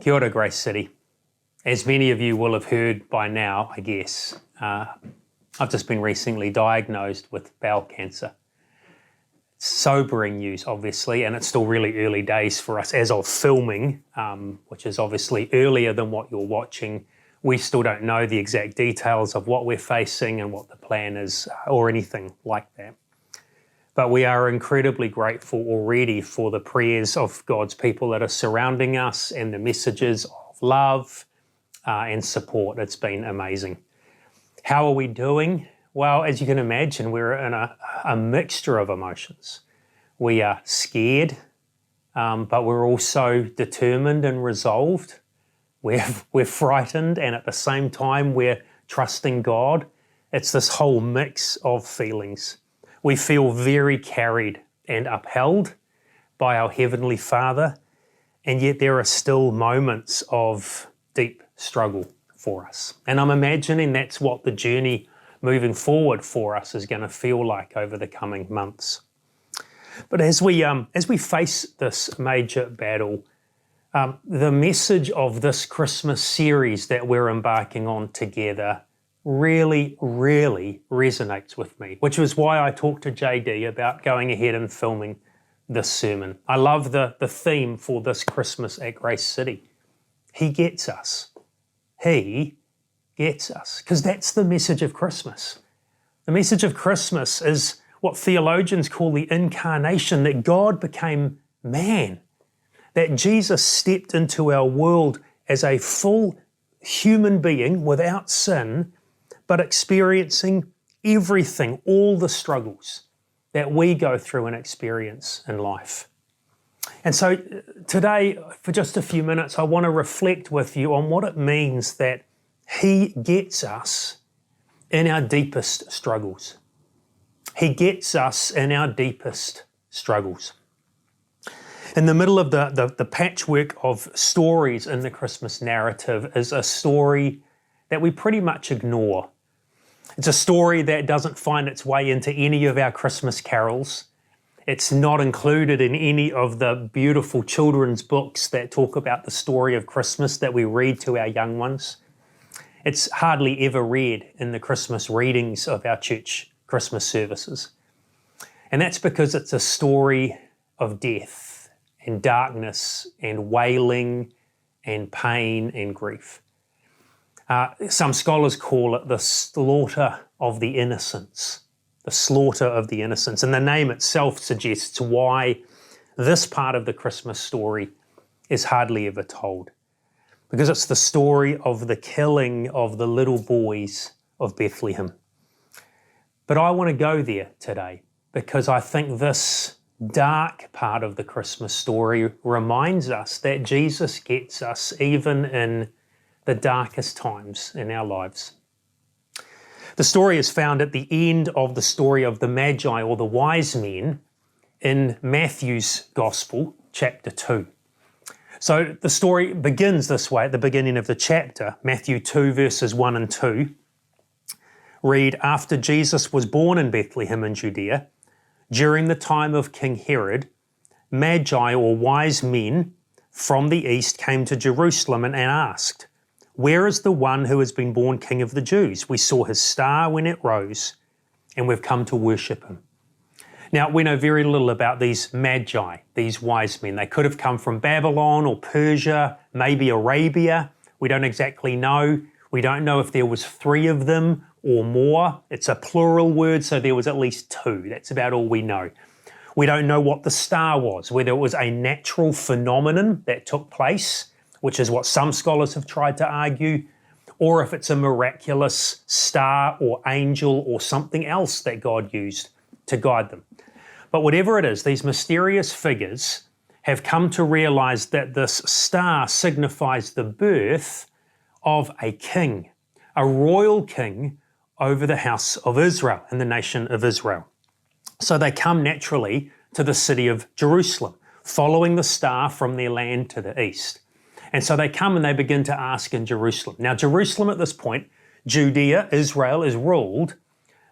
Kia ora, Grace City. As many of you will have heard by now, I guess, I've just been recently diagnosed with bowel cancer. Sobering news, obviously, and it's still really early days for us as of filming, which is obviously earlier than what you're watching. We still don't know the exact details of what we're facing and what the plan is or anything like that. But we are incredibly grateful already for the prayers of God's people that are surrounding us and the messages of love and support. It's been amazing. How are we doing? Well, as you can imagine, we're in a mixture of emotions. We are scared, but we're also determined and resolved. We're frightened, and at the same time, we're trusting God. It's this whole mix of feelings. We feel very carried and upheld by our Heavenly Father, and yet there are still moments of deep struggle for us. And I'm imagining that's what the journey moving forward for us is going to feel like over the coming months. But as we face this major battle, the message of this Christmas series that we're embarking on together really resonates with me, which was why I talked to JD about going ahead and filming this sermon. I love the theme for this Christmas at Grace City. He gets us. He gets us, because that's the message of Christmas. The message of Christmas is what theologians call the incarnation, that God became man, that Jesus stepped into our world as a full human being without sin, but experiencing everything, all the struggles that we go through and experience in life. And so today, for just a few minutes, I want to reflect with you on what it means that He gets us in our deepest struggles. He gets us in our deepest struggles. In the middle of the patchwork of stories in the Christmas narrative is a story that we pretty much ignore. It's a story that doesn't find its way into any of our Christmas carols. It's not included in any of the beautiful children's books that talk about the story of Christmas that we read to our young ones. It's hardly ever read in the Christmas readings of our church Christmas services. And that's because it's a story of death and darkness and wailing and pain and grief. Some scholars call it the slaughter of the innocents, the slaughter of the innocents. And the name itself suggests why this part of the Christmas story is hardly ever told. Because it's the story of the killing of the little boys of Bethlehem. But I want to go there today because I think this dark part of the Christmas story reminds us that Jesus gets us even in the darkest times in our lives. The story is found at the end of the story of the Magi or the wise men in Matthew's Gospel, chapter 2. So the story begins this way at the beginning of the chapter, Matthew 2 verses 1 and 2. Read, after Jesus was born in Bethlehem in Judea, during the time of King Herod, Magi or wise men from the east came to Jerusalem and asked, where is the one who has been born King of the Jews? We saw his star when it rose, and we've come to worship him. Now, we know very little about these Magi, these wise men. They could have come from Babylon or Persia, maybe Arabia. We don't exactly know. We don't know if there was 3 of them or more. It's a plural word, so there was at least 2. That's about all we know. We don't know what the star was, whether it was a natural phenomenon that took place, which is what some scholars have tried to argue, or if it's a miraculous star or angel or something else that God used to guide them. But whatever it is, these mysterious figures have come to realize that this star signifies the birth of a king, a royal king over the house of Israel and the nation of Israel. So they come naturally to the city of Jerusalem, following the star from their land to the east. And so they come and they begin to ask in Jerusalem. Now, Jerusalem at this point, Judea, Israel, is ruled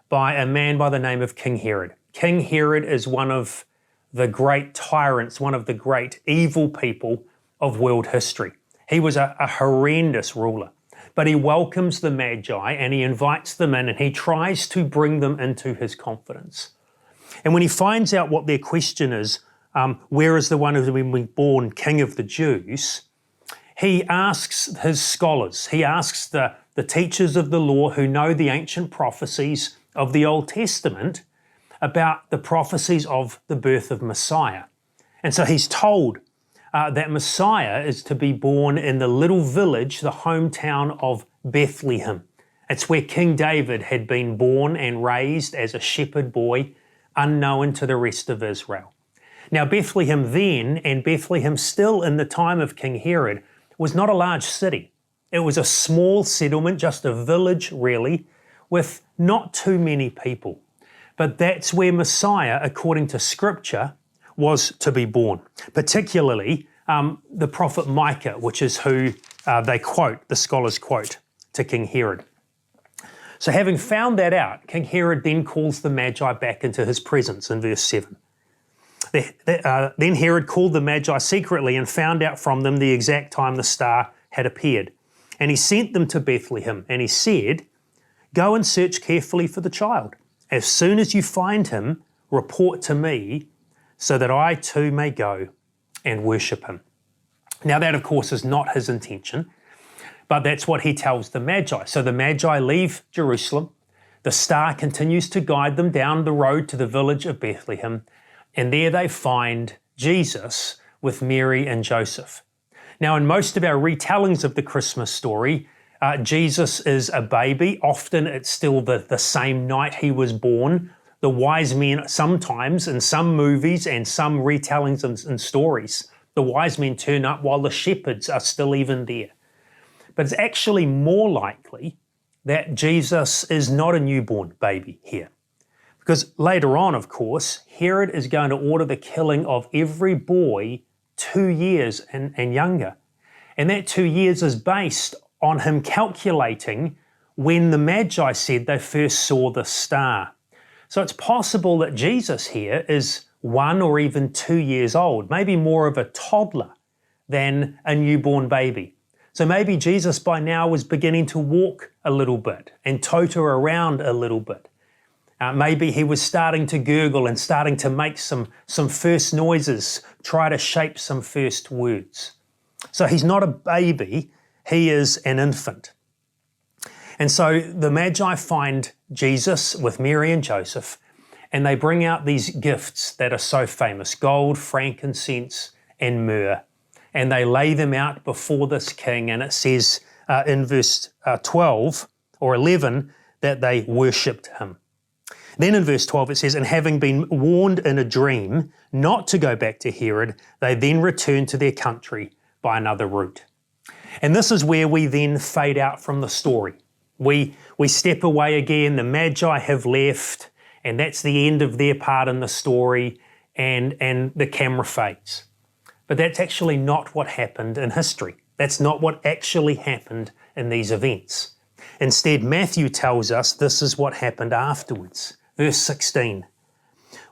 by a man by the name of King Herod. King Herod is one of the great tyrants, one of the great evil people of world history. He was a horrendous ruler. But he welcomes the Magi and he invites them in and he tries to bring them into his confidence. And when he finds out what their question is, where is the one who has been born King of the Jews, he asks his scholars, he asks the teachers of the law who know the ancient prophecies of the Old Testament about the prophecies of the birth of Messiah. And so he's told that Messiah is to be born in the little village, the hometown of Bethlehem. It's where King David had been born and raised as a shepherd boy, unknown to the rest of Israel. Now, Bethlehem then, and Bethlehem still in the time of King Herod, was not a large city. It was a small settlement, just a village really, with not too many people. But that's where Messiah, according to Scripture, was to be born. Particularly the prophet Micah, which is who the scholars quote to King Herod. So having found that out, King Herod then calls the Magi back into his presence in verse 7. Then Herod called the Magi secretly and found out from them the exact time the star had appeared. And he sent them to Bethlehem, and he said, "Go and search carefully for the child. As soon as you find him, report to me, so that I too may go and worship him." Now that, of course, is not his intention, but that's what he tells the Magi. So the Magi leave Jerusalem. The star continues to guide them down the road to the village of Bethlehem, and there they find Jesus with Mary and Joseph. Now, in most of our retellings of the Christmas story, Jesus is a baby. Often it's still the same night he was born. The wise men, sometimes in some movies and some retellings and stories, the wise men turn up while the shepherds are still even there. But it's actually more likely that Jesus is not a newborn baby here. Because later on, of course, Herod is going to order the killing of every boy 2 years and younger. And that 2 years is based on him calculating when the Magi said they first saw the star. So it's possible that Jesus here is 1 or even 2 years old, maybe more of a toddler than a newborn baby. So maybe Jesus by now was beginning to walk a little bit and totter around a little bit. Maybe he was starting to gurgle and starting to make some first noises, try to shape some first words. So he's not a baby, he is an infant. And so the Magi find Jesus with Mary and Joseph, and they bring out these gifts that are so famous, gold, frankincense, and myrrh. And they lay them out before this king, and it says in verse 12 or 11 that they worshipped him. Then in verse 12 it says, "And having been warned in a dream not to go back to Herod, they then returned to their country by another route." And this is where we then fade out from the story. We step away again, the Magi have left, and that's the end of their part in the story, and the camera fades. But that's actually not what happened in history. That's not what actually happened in these events. Instead, Matthew tells us this is what happened afterwards. Verse 16,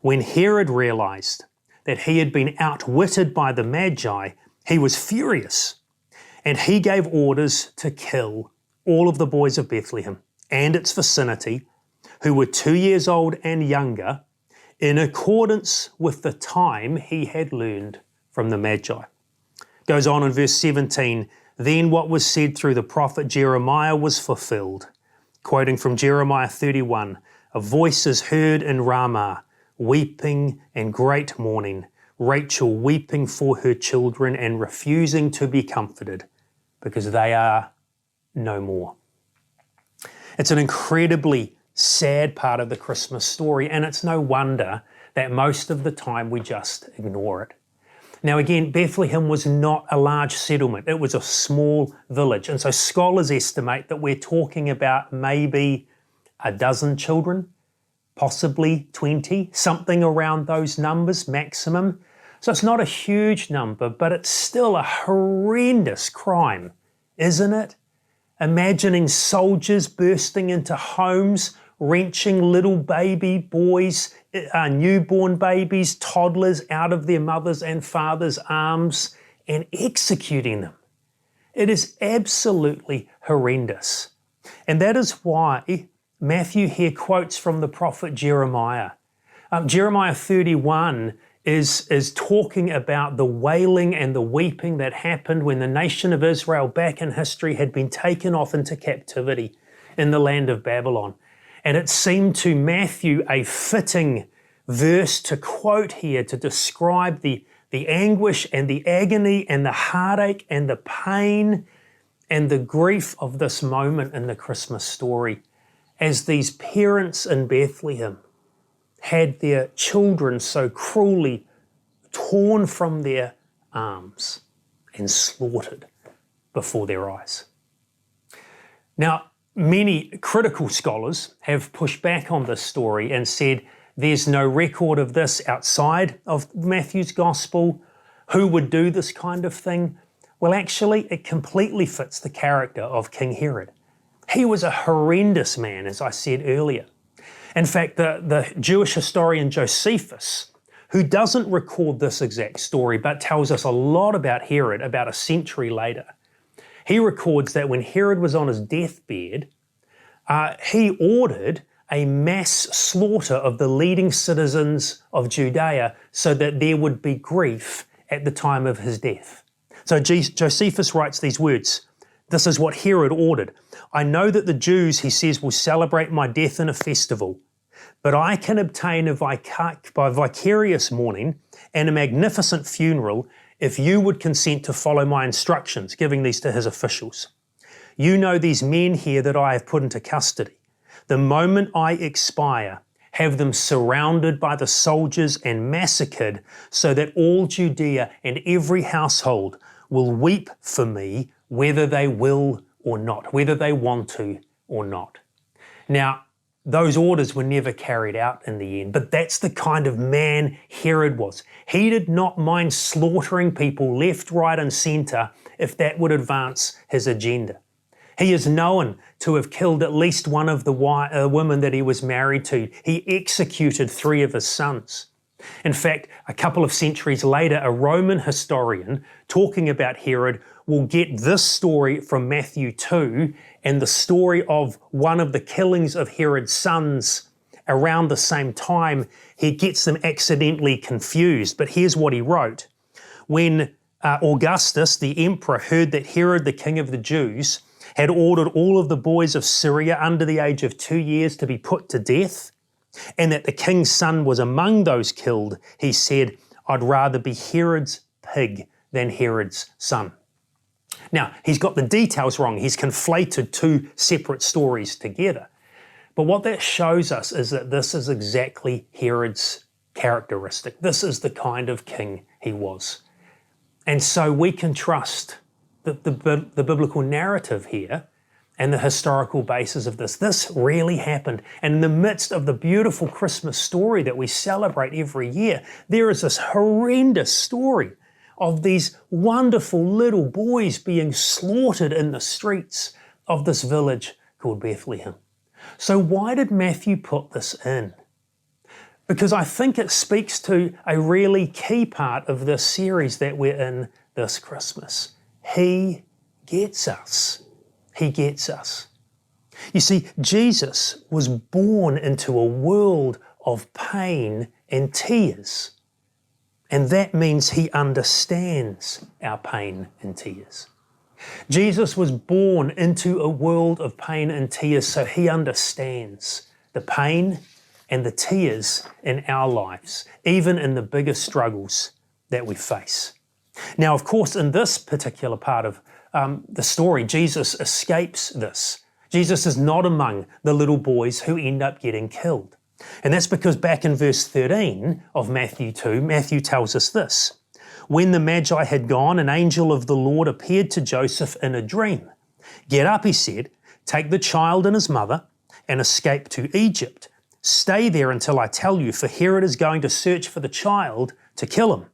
"When Herod realized that he had been outwitted by the Magi, he was furious, and he gave orders to kill all of the boys of Bethlehem and its vicinity who were 2 years old and younger, in accordance with the time he had learned from the Magi." Goes on in verse 17, "Then what was said through the prophet Jeremiah was fulfilled." Quoting from Jeremiah 31, "A voice is heard in Ramah, weeping and great mourning, Rachel weeping for her children and refusing to be comforted, because they are no more." It's an incredibly sad part of the Christmas story, and it's no wonder that most of the time we just ignore it. Now again, Bethlehem was not a large settlement. It was a small village. And so scholars estimate that we're talking about maybe a dozen children, possibly 20, something around those numbers maximum. So it's not a huge number, but it's still a horrendous crime, isn't it? Imagining soldiers bursting into homes, wrenching little baby boys, newborn babies, toddlers out of their mothers' and fathers' arms and executing them. It is absolutely horrendous. And that is why Matthew here quotes from the prophet Jeremiah. Jeremiah 31 is talking about the wailing and the weeping that happened when the nation of Israel back in history had been taken off into captivity in the land of Babylon. And it seemed to Matthew a fitting verse to quote here to describe the anguish and the agony and the heartache and the pain and the grief of this moment in the Christmas story as these parents in Bethlehem had their children so cruelly torn from their arms and slaughtered before their eyes. Now, many critical scholars have pushed back on this story and said there's no record of this outside of Matthew's Gospel. Who would do this kind of thing? Well, actually, it completely fits the character of King Herod. He was a horrendous man, as I said earlier. In fact, the Jewish historian Josephus, who doesn't record this exact story but tells us a lot about Herod about a century later, he records that when Herod was on his deathbed, he ordered a mass slaughter of the leading citizens of Judea so that there would be grief at the time of his death. So Josephus writes these words. This is what Herod ordered. I know that the Jews, he says, will celebrate my death in a festival, but I can obtain by vicarious mourning and a magnificent funeral if you would consent to follow my instructions, giving these to his officials. You know these men here that I have put into custody. The moment I expire, have them surrounded by the soldiers and massacred so that all Judea and every household will weep for me whether they will or not, whether they want to or not. Now, those orders were never carried out in the end, but that's the kind of man Herod was. He did not mind slaughtering people left, right and centre if that would advance his agenda. He is known to have killed at least one of the women that he was married to. He executed 3 of his sons. In fact, a couple of centuries later, a Roman historian talking about Herod will get this story from Matthew 2 and the story of one of the killings of Herod's sons around the same time. He gets them accidentally confused, but here's what he wrote. When Augustus, the emperor, heard that Herod, the king of the Jews, had ordered all of the boys of Syria under the age of 2 years to be put to death, and that the king's son was among those killed, he said, I'd rather be Herod's pig than Herod's son. Now, he's got the details wrong. He's conflated 2 separate stories together. But what that shows us is that this is exactly Herod's characteristic. This is the kind of king he was. And so we can trust the biblical narrative here and the historical basis of this. This really happened. And in the midst of the beautiful Christmas story that we celebrate every year, there is this horrendous story of these wonderful little boys being slaughtered in the streets of this village called Bethlehem. So why did Matthew put this in? Because I think it speaks to a really key part of this series that we're in this Christmas. He gets us. He gets us. You see, Jesus was born into a world of pain and tears. And that means he understands our pain and tears. Jesus was born into a world of pain and tears, so he understands the pain and the tears in our lives, even in the biggest struggles that we face. Now, of course, in this particular part of the story, Jesus escapes this. Jesus is not among the little boys who end up getting killed. And that's because back in verse 13 of Matthew 2, Matthew tells us this. When the Magi had gone, an angel of the Lord appeared to Joseph in a dream. Get up, he said, take the child and his mother and escape to Egypt. Stay there until I tell you, for Herod is going to search for the child to kill him.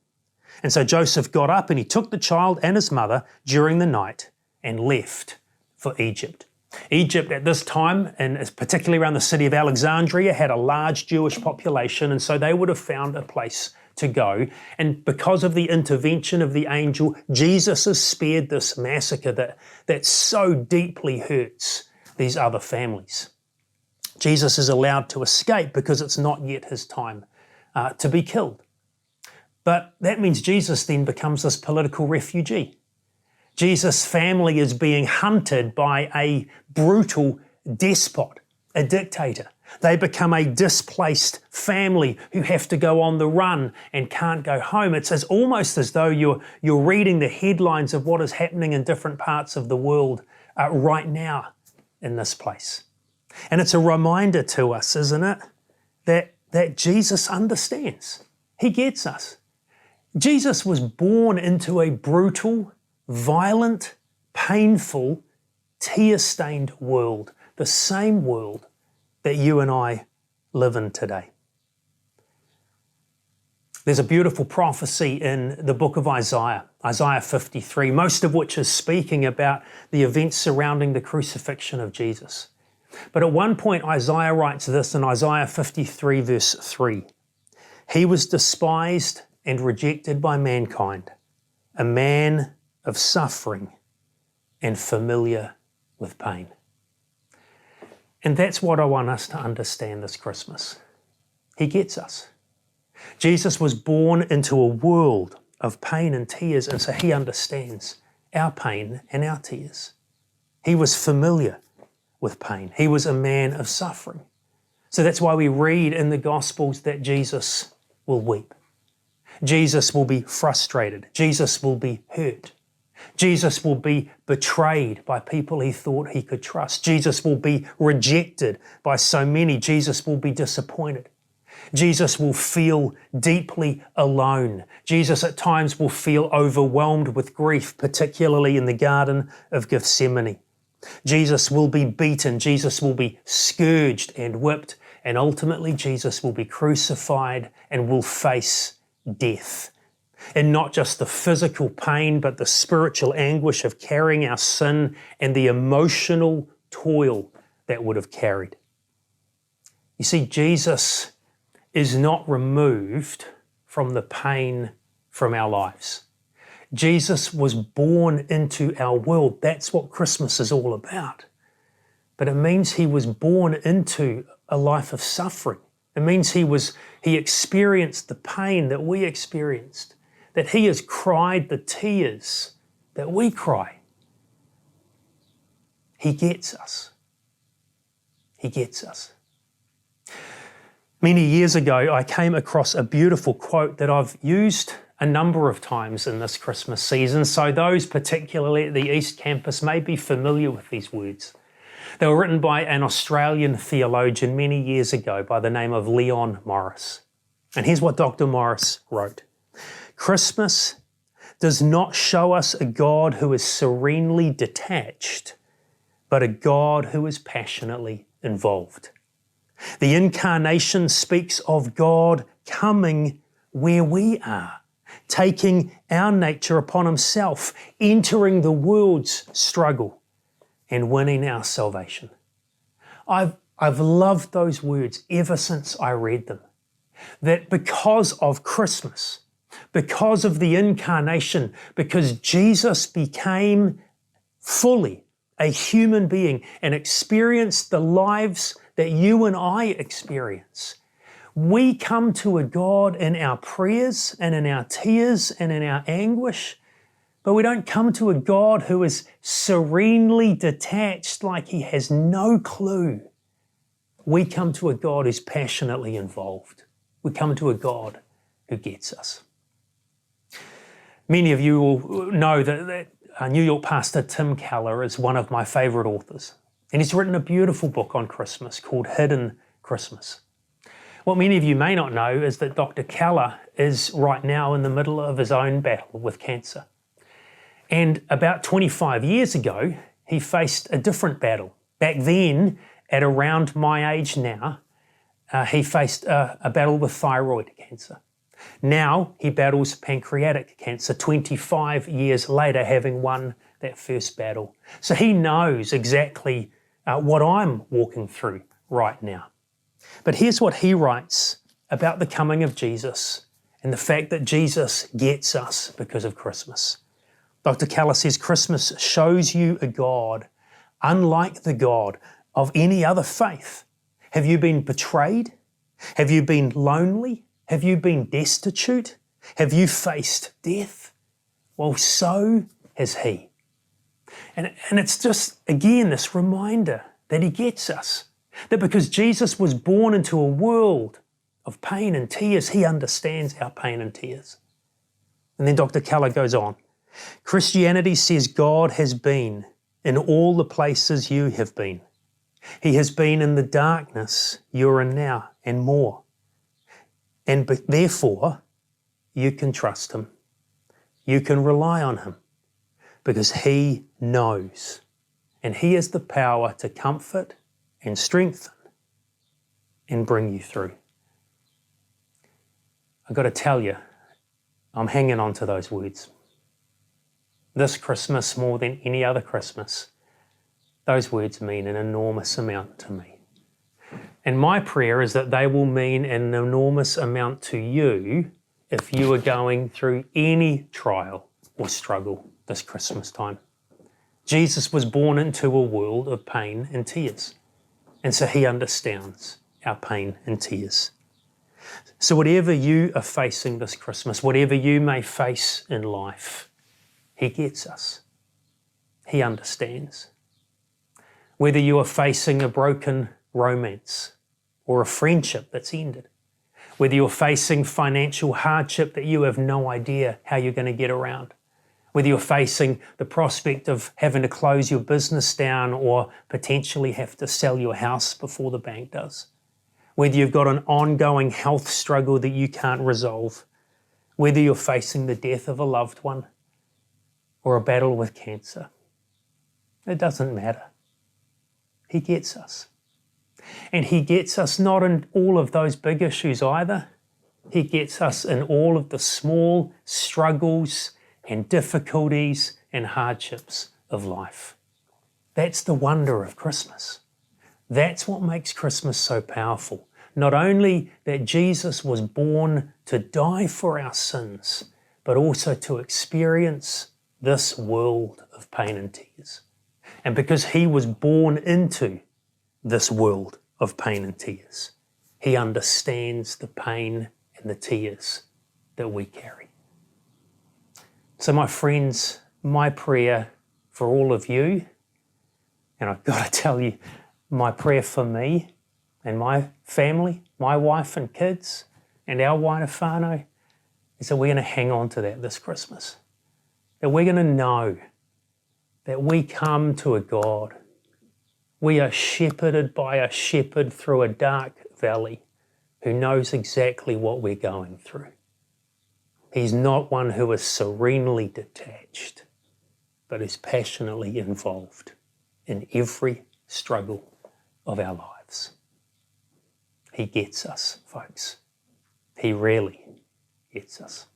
And so Joseph got up and he took the child and his mother during the night and left for Egypt. Egypt at this time, and particularly around the city of Alexandria, had a large Jewish population, and so they would have found a place to go. And because of the intervention of the angel, Jesus is spared this massacre that so deeply hurts these other families. Jesus is allowed to escape because it's not yet his time to be killed. But that means Jesus then becomes this political refugee. Jesus' family is being hunted by a brutal despot, a dictator. They become a displaced family who have to go on the run and can't go home. It's almost as though you're reading the headlines of what is happening in different parts of the world right now in this place. And it's a reminder to us, isn't it, that Jesus understands. He gets us. Jesus was born into a brutal, violent, painful, tear-stained world, the same world that you and I live in today. There's a beautiful prophecy in the book of Isaiah, Isaiah 53, most of which is speaking about the events surrounding the crucifixion of Jesus. But at one point, Isaiah writes this in Isaiah 53, verse 3. He was despised and rejected by mankind, a man of suffering and familiar with pain. And that's what I want us to understand this Christmas. He gets us. Jesus was born into a world of pain and tears, and so he understands our pain and our tears. He was familiar with pain. He was a man of suffering. So that's why we read in the Gospels that Jesus will weep. Jesus will be frustrated. Jesus will be hurt. Jesus will be betrayed by people he thought he could trust. Jesus will be rejected by so many. Jesus will be disappointed. Jesus will feel deeply alone. Jesus at times will feel overwhelmed with grief, particularly in the Garden of Gethsemane. Jesus will be beaten. Jesus will be scourged and whipped. And ultimately, Jesus will be crucified and will face death. And not just the physical pain, but the spiritual anguish of carrying our sin and the emotional toil that would have carried. You see, Jesus is not removed from the pain from our lives. Jesus was born into our world. That's what Christmas is all about. But it means he was born into a life of suffering. It means he experienced the pain that we experienced, that he has cried the tears that we cry. He gets us. He gets us. Many years ago, I came across a beautiful quote that I've used a number of times in this Christmas season, so those particularly at the East Campus may be familiar with these words. They were written by an Australian theologian many years ago by the name of Leon Morris. And here's what Dr. Morris wrote. Christmas does not show us a God who is serenely detached, but a God who is passionately involved. The incarnation speaks of God coming where we are, taking our nature upon himself, entering the world's struggle and winning our salvation. I've loved those words ever since I read them. That because of Christmas, because of the incarnation, because Jesus became fully a human being and experienced the lives that you and I experience, we come to a God in our prayers and in our tears and in our anguish, but we don't come to a God who is serenely detached like he has no clue. We come to a God who's passionately involved. We come to a God who gets us. Many of you will know that New York pastor Tim Keller is one of my favorite authors. And he's written a beautiful book on Christmas called Hidden Christmas. What many of you may not know is that Dr. Keller is right now in the middle of his own battle with cancer. And about 25 years ago, he faced a different battle. Back then, at around my age now, he faced a battle with thyroid cancer. Now he battles pancreatic cancer 25 years later, having won that first battle. So he knows exactly what I'm walking through right now. But here's what he writes about the coming of Jesus and the fact that Jesus gets us because of Christmas. Dr. Keller says Christmas shows you a God unlike the God of any other faith. Have you been betrayed? Have you been lonely? Have you been destitute? Have you faced death? Well, so has He. And it's just, again, this reminder that He gets us. That because Jesus was born into a world of pain and tears, He understands our pain and tears. And then Dr. Keller goes on. Christianity says God has been in all the places you have been. He has been in the darkness you're in now and more. And therefore, you can trust Him. You can rely on Him because He knows. And He has the power to comfort and strengthen and bring you through. I've got to tell you, I'm hanging on to those words. This Christmas, more than any other Christmas, those words mean an enormous amount to me. And my prayer is that they will mean an enormous amount to you if you are going through any trial or struggle this Christmas time. Jesus was born into a world of pain and tears, and so He understands our pain and tears. So whatever you are facing this Christmas, whatever you may face in life, He gets us. He understands. Whether you are facing a broken romance or a friendship that's ended, whether you're facing financial hardship that you have no idea how you're going to get around, whether you're facing the prospect of having to close your business down or potentially have to sell your house before the bank does, whether you've got an ongoing health struggle that you can't resolve, whether you're facing the death of a loved one or a battle with cancer, it doesn't matter. He gets us. And He gets us not in all of those big issues either. He gets us in all of the small struggles and difficulties and hardships of life. That's the wonder of Christmas. That's what makes Christmas so powerful. Not only that Jesus was born to die for our sins, but also to experience this world of pain and tears. And because He was born into this world of pain and tears, He understands the pain and the tears that we carry. So my friends, my prayer for all of you, and I've got to tell you, my prayer for me and my family, my wife and kids, and our wider whānau, is that we're going to hang on to that this Christmas. That we're going to know that we come to a God. We are shepherded by a shepherd through a dark valley who knows exactly what we're going through. He's not one who is serenely detached, but is passionately involved in every struggle of our lives. He gets us, folks. He really gets us.